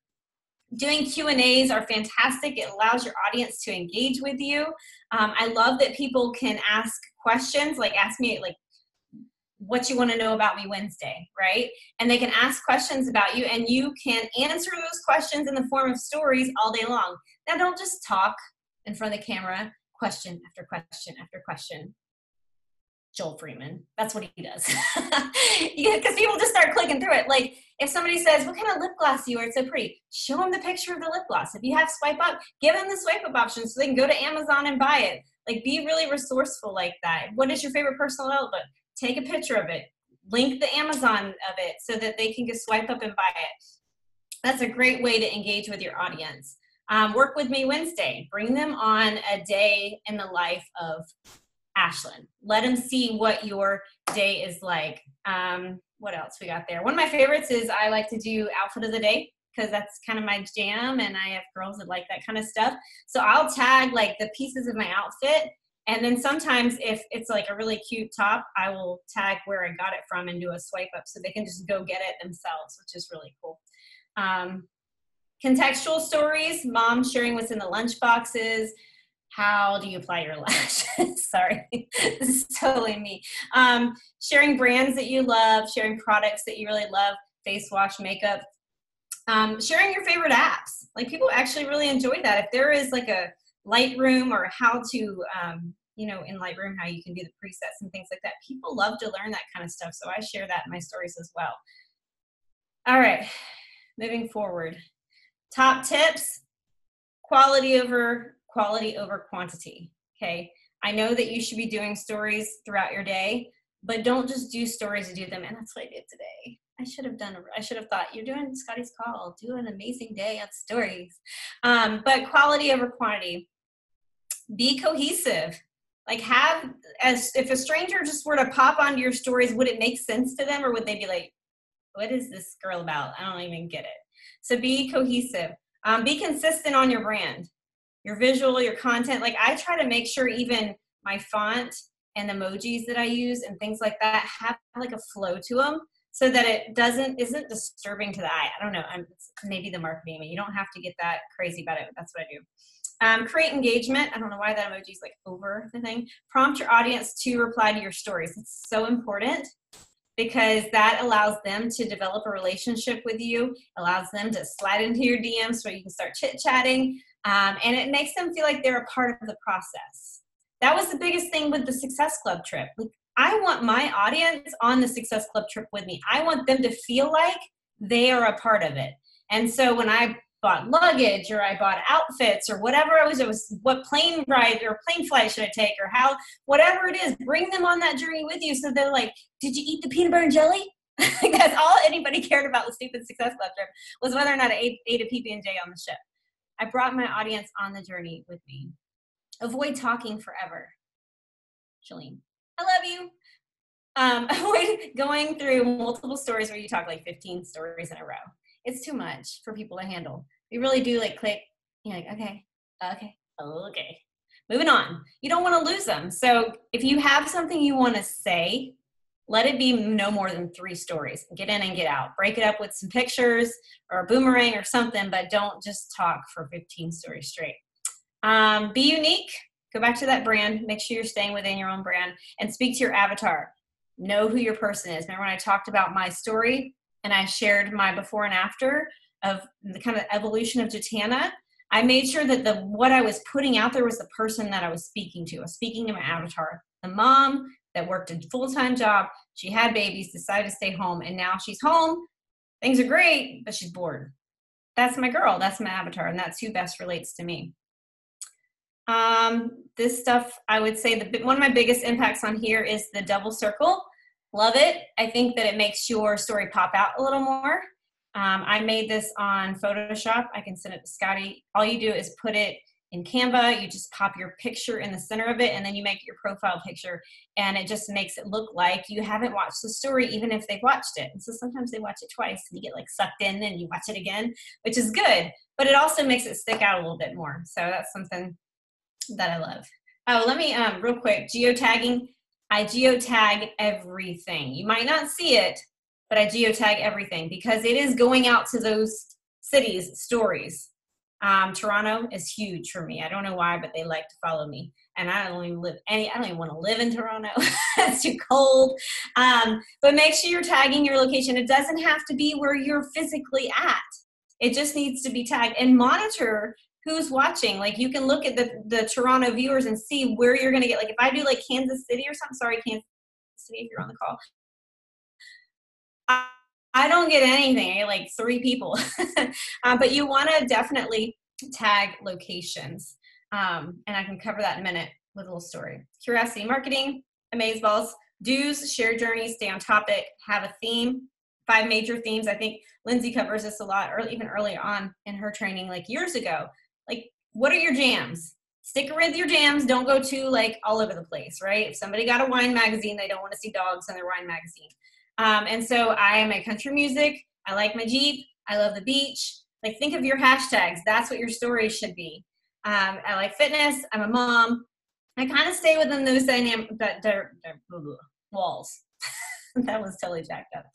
Doing Q&As are fantastic. It allows your audience to engage with you. I love that people can ask questions, like ask me like what you want to know about me Wednesday, right? And they can ask questions about you, and you can answer those questions in the form of stories all day long. Now, don't just talk in front of the camera, question after question after question. Joel Freeman, that's what he does. Because people just start clicking through it. Like if somebody says, what kind of lip gloss do you wear? It's so pretty. Show them the picture of the lip gloss. If you have swipe up, give them the swipe up option so they can go to Amazon and buy it. Like be really resourceful like that. What is your favorite personal development? Take a picture of it. Link the Amazon of it so that they can just swipe up and buy it. That's a great way to engage with your audience. Work with me Wednesday. Bring them on a day in the life of Ashlyn. Let them see what your day is like. What else we got there? One of my favorites is I like to do outfit of the day because that's kind of my jam, and I have girls that like that kind of stuff. So I'll tag like the pieces of my outfit, and then sometimes if it's like a really cute top, I will tag where I got it from and do a swipe up so they can just go get it themselves, which is really cool. Contextual stories, mom sharing what's in the lunch boxes. How do you apply your lashes? Sorry, this is totally me. Sharing brands that you love, sharing products that you really love, face wash, makeup. Sharing your favorite apps. Like people actually really enjoy that. If there is like a Lightroom or how to, in Lightroom, how you can do the presets and things like that. People love to learn that kind of stuff. So I share that in my stories as well. All right, moving forward. Top tips, quality over quantity, okay? I know that you should be doing stories throughout your day, but don't just do stories to do them, and that's what I did today. I should have thought, you're doing Scotty's Call, do an amazing day on stories. But quality over quantity. Be cohesive. Like if a stranger just were to pop onto your stories, would it make sense to them, or would they be like, what is this girl about? I don't even get it. So be cohesive. Be consistent on your brand. Your visual, your content. Like I try to make sure even my font and emojis that I use and things like that have like a flow to them so that it isn't disturbing to the eye. I don't know. Maybe the marketing. I mean, you don't have to get that crazy about it, but that's what I do. Create engagement. I don't know why that emoji is like over the thing. Prompt your audience to reply to your stories. It's so important because that allows them to develop a relationship with you, allows them to slide into your DMs so you can start chit-chatting. And it makes them feel like they're a part of the process. That was the biggest thing with the Success Club trip. Like, I want my audience on the Success Club trip with me. I want them to feel like they are a part of it. And so when I bought luggage or I bought outfits or whatever it was what plane ride or plane flight should I take or how, whatever it is, bring them on that journey with you. So they're like, did you eat the peanut butter and jelly? That's all anybody cared about the stupid Success Club trip was whether or not I ate a PB&J on the ship. I brought my audience on the journey with me. Avoid talking forever. Shalene, I love you. Avoid going through multiple stories where you talk like 15 stories in a row. It's too much for people to handle. You really do like click, you're like, okay. Moving on. You don't want to lose them. So if you have something you want to say, let it be no more than 3 stories. Get in and get out. Break it up with some pictures or a boomerang or something, but don't just talk for 15 stories straight. Be unique. Go back to that brand. Make sure you're staying within your own brand and speak to your avatar. Know who your person is. Remember when I talked about my story and I shared my before and after of the kind of evolution of Jatana? I made sure that what I was putting out there was the person that I was speaking to. I was speaking to my avatar. The mom that worked a full-time job. She had babies, decided to stay home, and now she's home. Things are great, but she's bored. That's my girl. That's my avatar, and that's who best relates to me. This stuff, I would say one of my biggest impacts on here is the double circle. Love it. I think that it makes your story pop out a little more. I made this on Photoshop. I can send it to Scotty. All you do is put it in Canva. You just pop your picture in the center of it, and then you make your profile picture, and it just makes it look like you haven't watched the story, even if they've watched it. And so sometimes they watch it twice, and you get like sucked in, and you watch it again, which is good. But it also makes it stick out a little bit more. So that's something that I love. Oh, let me real quick, geotagging. I geotag everything. You might not see it, but I geotag everything because it is going out to those cities' stories. Toronto is huge for me. I don't know why, but they like to follow me. And I don't even want to live in Toronto. It's too cold. But make sure you're tagging your location. It doesn't have to be where you're physically at. It just needs to be tagged, and monitor who's watching. Like, you can look at the Toronto viewers and see where you're going to get, like if I do like Kansas City or something, sorry, Kansas City, if you're on the call, I don't get anything. I get like 3 people. But you want to definitely tag locations. And I can cover that in a minute with a little story. Curiosity marketing, amazeballs, do's, share journeys, stay on topic, have a theme, 5 major themes. I think Lindsay covers this a lot, or even earlier on in her training, like years ago. Like, what are your jams? Stick with your jams. Don't go too like all over the place, right? If somebody got a wine magazine, they don't want to see dogs in their wine magazine. And so I am a country music. I like my Jeep. I love the beach. Like, think of your hashtags. That's what your story should be. I like fitness. I'm a mom. I kind of stay within those dynamic walls. That was totally jacked up.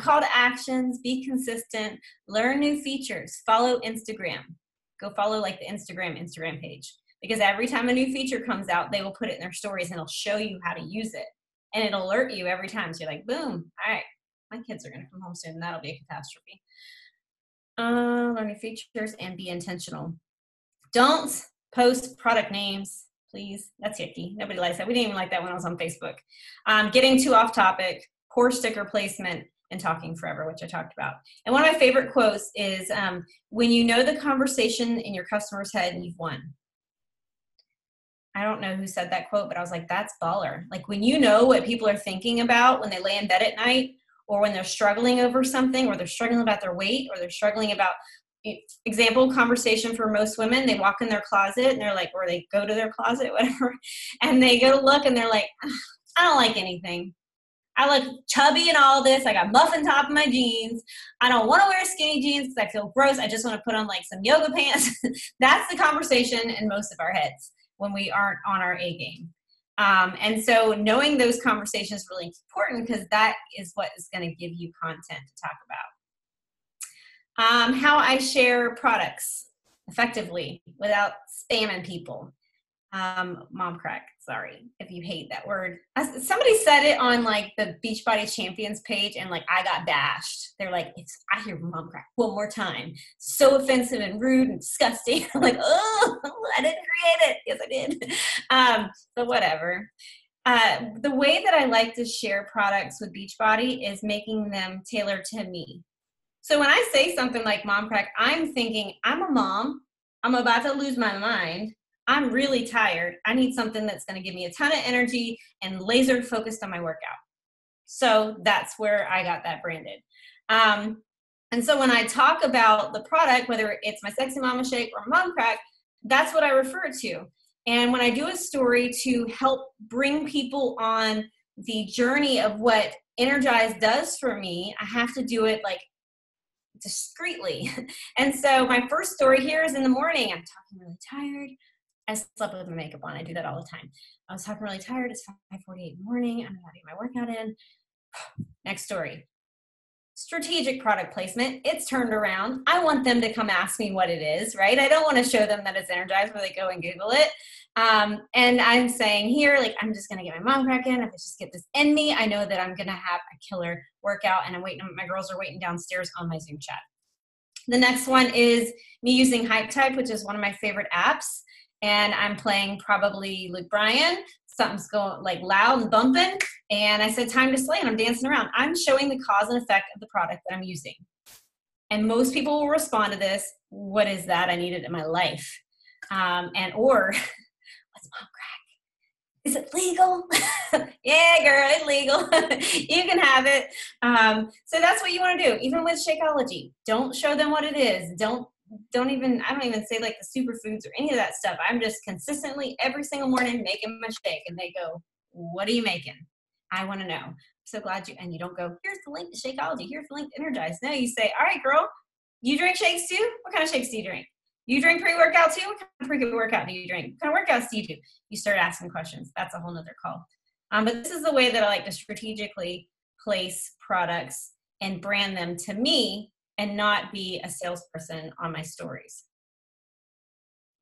Call to actions, be consistent, learn new features, follow Instagram. Go follow like the Instagram page, because every time a new feature comes out, they will put it in their stories and it'll show you how to use it. And it'll alert you every time. So you're like, boom, all right, my kids are going to come home soon. That'll be a catastrophe. Learn new features and be intentional. Don't post product names, please. That's icky. Nobody likes that. We didn't even like that when I was on Facebook. Getting too off topic, poor sticker placement, and talking forever, which I talked about. And one of my favorite quotes is, when you know the conversation in your customer's head, you've won. I don't know who said that quote, but I was like, that's baller. Like, when you know what people are thinking about when they lay in bed at night, or when they're struggling over something, or they're struggling about their weight, or they're struggling about, example, conversation for most women, they walk in their closet and they're like, or they go to their closet, whatever, and they go to look and they're like, I don't like anything. I look chubby and all this. I got muffin top in my jeans. I don't want to wear skinny jeans because I feel gross. I just want to put on like some yoga pants. That's the conversation in most of our heads when we aren't on our A game. And so knowing those conversations is really important, because that is what is going to give you content to talk about. How I share products effectively without spamming people. Mom crack, sorry if you hate that word. Somebody said it on like the Beachbody Champions page, and like I got bashed. They're like, I hear mom crack one more time. So offensive and rude and disgusting. I'm like, oh, I didn't create it. Yes, I did. But whatever. The way that I like to share products with Beachbody is making them tailored to me. So when I say something like mom crack, I'm thinking, I'm a mom. I'm about to lose my mind. I'm really tired. I need something that's going to give me a ton of energy and laser focused on my workout. So that's where I got that branded. And so when I talk about the product, whether it's my Sexy Mama Shake or Mom Crack, that's what I refer to. And when I do a story to help bring people on the journey of what Energize does for me, I have to do it like discreetly. And so my first story here is in the morning. I'm talking really tired. I slept with my makeup on. I do that all the time. I was talking really tired. It's 5:48 in the morning. I'm about to get my workout in. Next story. Strategic product placement. It's turned around. I want them to come ask me what it is, right? I don't want to show them that it's Energized where they go and Google it. And I'm saying here, like, I'm just going to get my mom crack in. If I just get this in me, I know that I'm going to have a killer workout, and my girls are waiting downstairs on my Zoom chat. The next one is me using Hype Type, which is one of my favorite apps. And I'm playing probably Luke Bryan. Something's going like loud and bumping. And I said, time to slay. And I'm dancing around. I'm showing the cause and effect of the product that I'm using. And most people will respond to this. What is that? I need it in my life. Or what's mom crack? Is it legal? Yeah, girl, it's legal. You can have it. So that's what you want to do. Even with Shakeology, don't show them what it is. I don't even say like the superfoods or any of that stuff. I'm just consistently every single morning making my shake, and they go, what are you making? I want to know. I'm so glad you don't go, here's the link to Shakeology. Here's the link to Energize. No, you say, all right, girl, you drink shakes too? What kind of shakes do you drink? You drink pre-workout too? What kind of pre-workout do you drink? What kind of workouts do you do? You start asking questions. That's a whole nother call. But this is the way that I like to strategically place products and brand them to me, and not be a salesperson on my stories.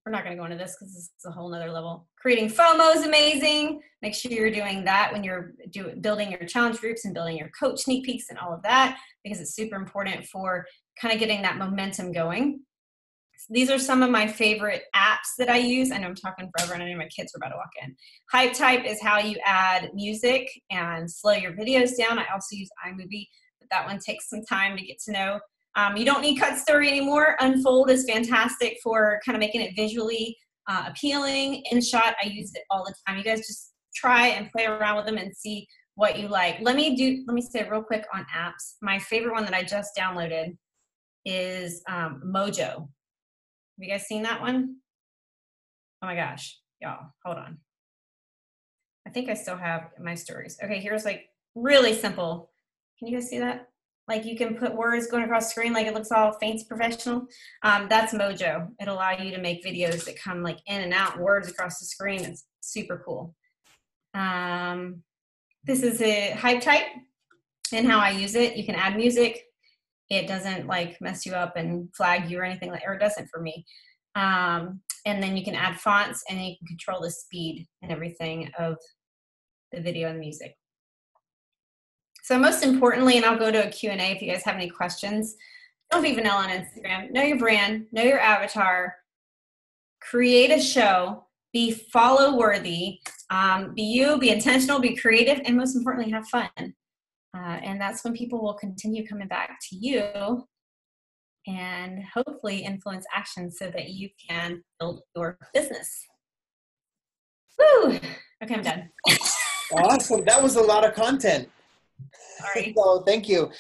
we're not going to go into this because this is a whole nother level. Creating FOMO is amazing. Make sure you're doing that when you're building your challenge groups and building your coach sneak peeks and all of that, because it's super important for kind of getting that momentum going. These are some of my favorite apps that I use. I know I'm talking forever and I know my kids are about to walk in. Hype Type is how you add music and slow your videos down. I also use iMovie, but that one takes some time to get to know. You don't need Cut Story anymore. Unfold is fantastic for kind of making it visually appealing. InShot, I use it all the time. You guys just try and play around with them and see what you like. Let me say real quick on apps. My favorite one that I just downloaded is Mojo. Have you guys seen that one? Oh my gosh, y'all, hold on. I think I still have my stories. Okay, here's like really simple. Can you guys see that? Like you can put words going across the screen like it looks all fancy professional. That's Mojo. It'll allow you to make videos that come like in and out, words across the screen. It's super cool. This is a Hype Type and how I use it. You can add music. It doesn't like mess you up and flag you or anything like, or it doesn't for me. And then you can add fonts and you can control the speed and everything of the video and the music. So most importantly, and I'll go to a Q&A if you guys have any questions, don't be vanilla on Instagram. Know your brand, know your avatar, create a show, be follow worthy, be you, be intentional, be creative, and most importantly, have fun. And that's when people will continue coming back to you and hopefully influence action so that you can build your business. Woo! Okay, I'm done. Awesome. That was a lot of content. Sorry. So thank you.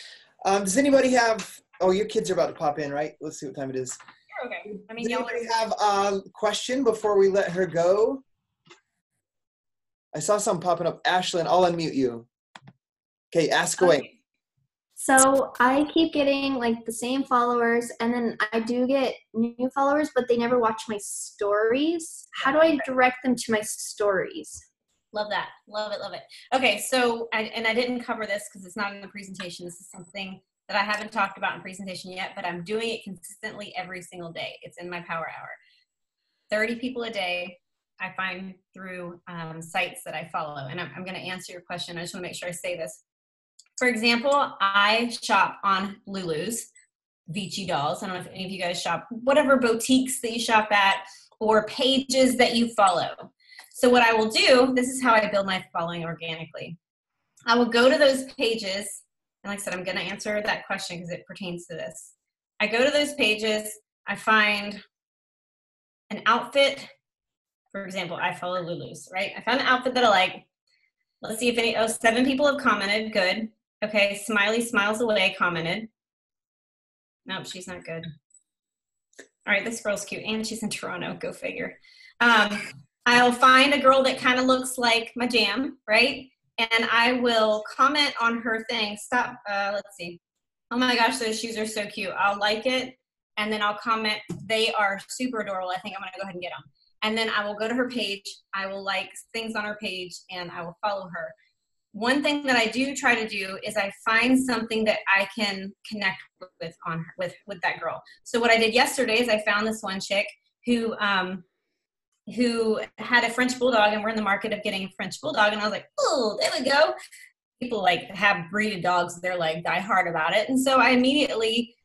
Does anybody have, oh, your kids are about to pop in, right? Let's see what time it is. You're okay. I mean, Does anybody have a question before we let her go? I saw something popping up. Ashlyn, I'll unmute you. Okay, ask away. So I keep getting like the same followers, and then I do get new followers, but they never watch my stories. How do I direct them to my stories? Love that. Love it. Love it. Okay. So, I didn't cover this because it's not in the presentation. This is something that I haven't talked about in presentation yet, but I'm doing it consistently every single day. It's in my power hour. 30 people a day I find through sites that I follow. And I'm going to answer your question. I just want to make sure I say this. For example, I shop on Lulu's, Vici dolls. I don't know if any of you guys shop, whatever boutiques that you shop at or pages that you follow. So what I will do, this is how I build my following organically. I will go to those pages, and like I said, I'm going to answer that question because it pertains to this. I go to those pages, I find an outfit. For example, I follow Lulu's, right? I found an outfit that I like. Let's see if 7 people have commented. Good. Okay, Smiley Smiles Away commented. Nope, she's not good. All right, this girl's cute, and she's in Toronto. Go figure. I'll find a girl that kind of looks like my jam, right? And I will comment on her thing. Stop. Let's see. Oh my gosh, those shoes are so cute. I'll like it, and then I'll comment. They are super adorable. I think I'm going to go ahead and get them. And then I will go to her page. I will like things on her page, and I will follow her. One thing that I do try to do is I find something that I can connect with with that girl. So what I did yesterday is I found this one chick who had a French bulldog, and we're in the market of getting a French bulldog. And I was like, oh, there we go. People like have breeded dogs. They're like die hard about it. And so I immediately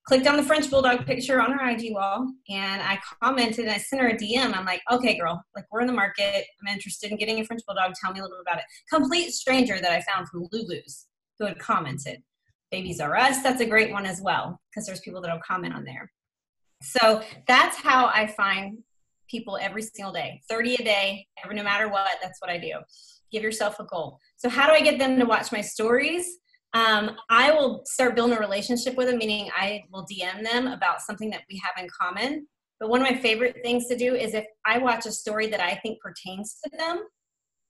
clicked on the French bulldog picture on her IG wall, and I commented and I sent her a DM. I'm like, okay, girl, like we're in the market. I'm interested in getting a French bulldog. Tell me a little bit about it. Complete stranger that I found from Lulu's who had commented. Babies R Us, that's a great one as well, because there's people that'll comment on there. So that's how I find people every single day, 30 a day, no matter what. That's what I do. Give yourself a goal. So how do I get them to watch my stories? I will start building a relationship with them, meaning I will DM them about something that we have in common. But one of my favorite things to do is if I watch a story that I think pertains to them,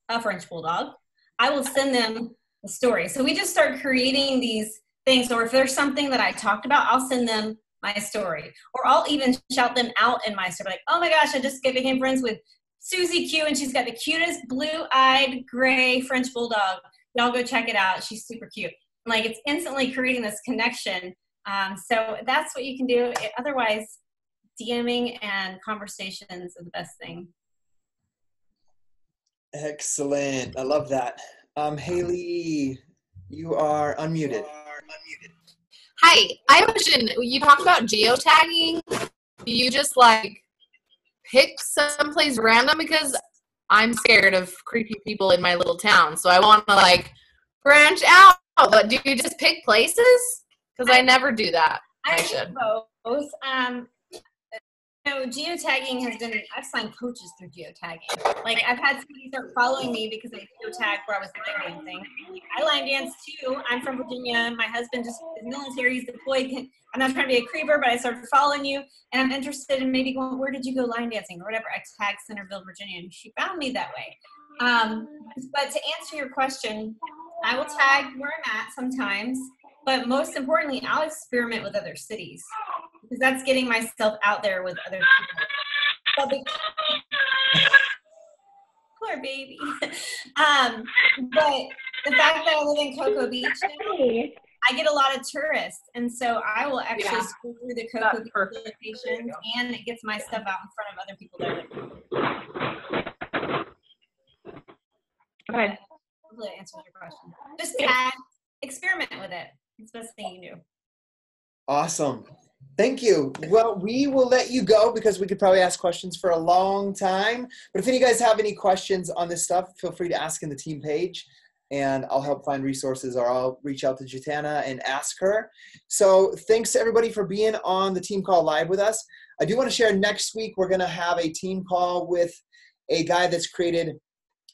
a French bulldog, I will send them the story. So we just start creating these things. Or if there's something that I talked about, I'll send them my story. Or I'll even shout them out in my story. Like, oh my gosh, I just became friends with Susie Q, and she's got the cutest blue-eyed gray French bulldog. Y'all go check it out. She's super cute. Like it's instantly creating this connection. So that's what you can do. Otherwise, DMing and conversations are the best thing. Excellent. I love that. Haley, you are unmuted. Hi, I have a question. You talked about geotagging. Do you just like pick someplace random? Because I'm scared of creepy people in my little town, so I want to like branch out. But do you just pick places? Because I never do that. I should. Both. Geotagging has been, I've signed coaches through geotagging. Like, I've had somebody start following me because I geotagged where I was line dancing. I line dance too. I'm from Virginia. My husband just is military. He's deployed. I'm not trying to be a creeper, but I started following you, and I'm interested in maybe going, where did you go line dancing or whatever. I tagged Centerville, Virginia, and she found me that way. But to answer your question, I will tag where I'm at sometimes, but most importantly, I'll experiment with other cities, because that's getting myself out there with other people. Poor baby. But the fact that I live in Cocoa Beach now, I get a lot of tourists, and so I will actually scroll through the Cocoa Beach locations, and it gets my stuff out in front of other people there. Okay. Hopefully that answers your question. Just tag, experiment with it. It's the best thing you can do. Awesome. Thank you. Well, we will let you go because we could probably ask questions for a long time. But if any of you guys have any questions on this stuff, feel free to ask in the team page, and I'll help find resources, or I'll reach out to Jatana and ask her. So thanks to everybody for being on the team call live with us. I do want to share next week we're going to have a team call with a guy that's created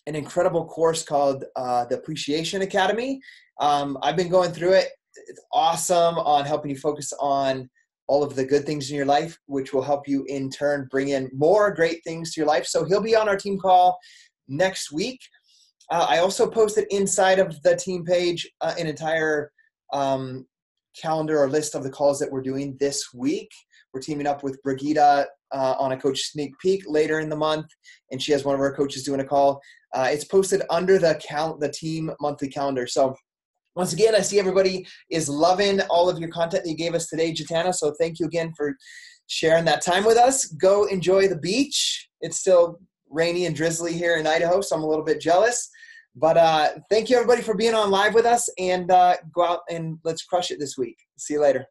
an incredible course called the Appreciation Academy. I've been going through it. It's awesome on helping you focus on all of the good things in your life, which will help you in turn bring in more great things to your life. So he'll be on our team call next week. I also posted inside of the team page an entire calendar or list of the calls that we're doing this week. We're teaming up with Brigida on a coach sneak peek later in the month, and she has one of our coaches doing a call. It's posted under the team monthly calendar. So once again, I see everybody is loving all of your content that you gave us today, Jatana. So thank you again for sharing that time with us. Go enjoy the beach. It's still rainy and drizzly here in Idaho, so I'm a little bit jealous. But thank you, everybody, for being on live with us. And go out and let's crush it this week. See you later.